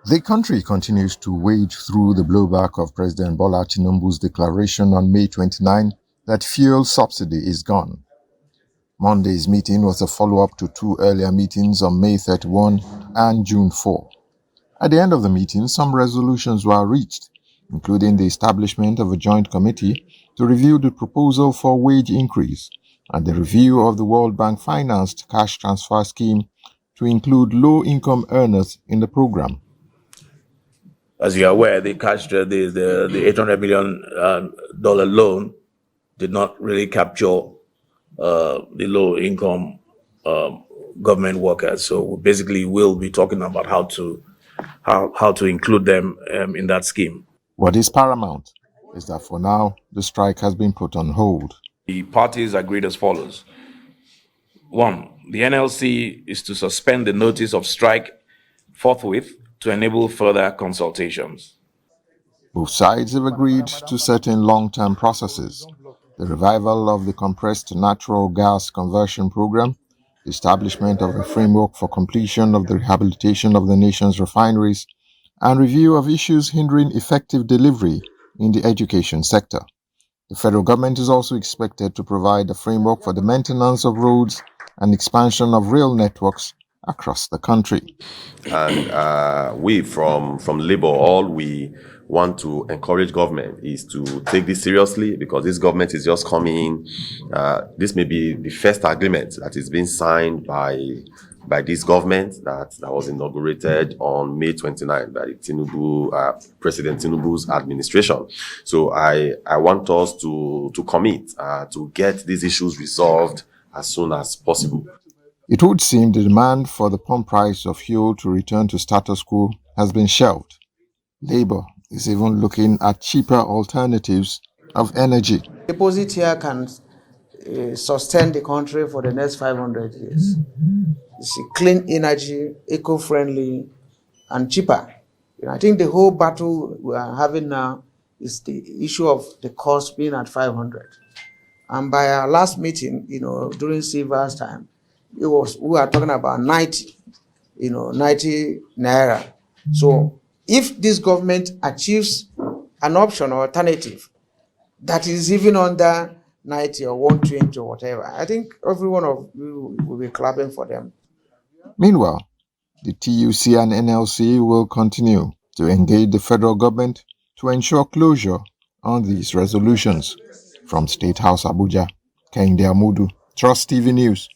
The country continues to wade through the blowback of President Bola Tinubu's declaration on May 29 that fuel subsidy is gone. Monday's meeting was a follow-up to two earlier meetings on May 31 and June 4. At the end of the meeting, some resolutions were reached, including the establishment of a joint committee to review the proposal for wage increase and the review of the World Bank financed cash transfer scheme to include low-income earners in the program. As you are aware, the $800 million loan did not really capture the low-income government workers. So we basically will be talking about how to include them in that scheme. What is paramount is that for now, the strike has been put on hold. The parties agreed as follows. 1, the NLC is to suspend the notice of strike forthwith to enable further consultations. Both sides have agreed to certain long-term processes: the revival of the compressed natural gas conversion program, the establishment of a framework for completion of the rehabilitation of the nation's refineries, and review of issues hindering effective delivery in the education sector. The federal government is also expected to provide a framework for the maintenance of roads and expansion of rail networks across the country. And we from Labour, all we want to encourage government is to take this seriously, because this government is just coming. This may be the first agreement that is being signed by this government that was inaugurated on May 29 by President Tinubu's administration. So I want us to commit to get these issues resolved as soon as possible. It would seem the demand for the pump price of fuel to return to status quo has been shelved. Labour is even looking at cheaper alternatives of energy. Deposit here can sustain the country for the next 500 years. It's clean energy, eco-friendly, and cheaper. I think the whole battle we are having now is the issue of the cost being at 500. And by our last meeting, during Silver's time, we were talking about 90 naira. So if this government achieves an option or alternative that is even under 90 or 120 or whatever, I think every one of you will be clapping for them. Meanwhile, the TUC and NLC will continue to engage the federal government to ensure closure on these resolutions. From State House Abuja, Kehinde Amudu, Trust TV News.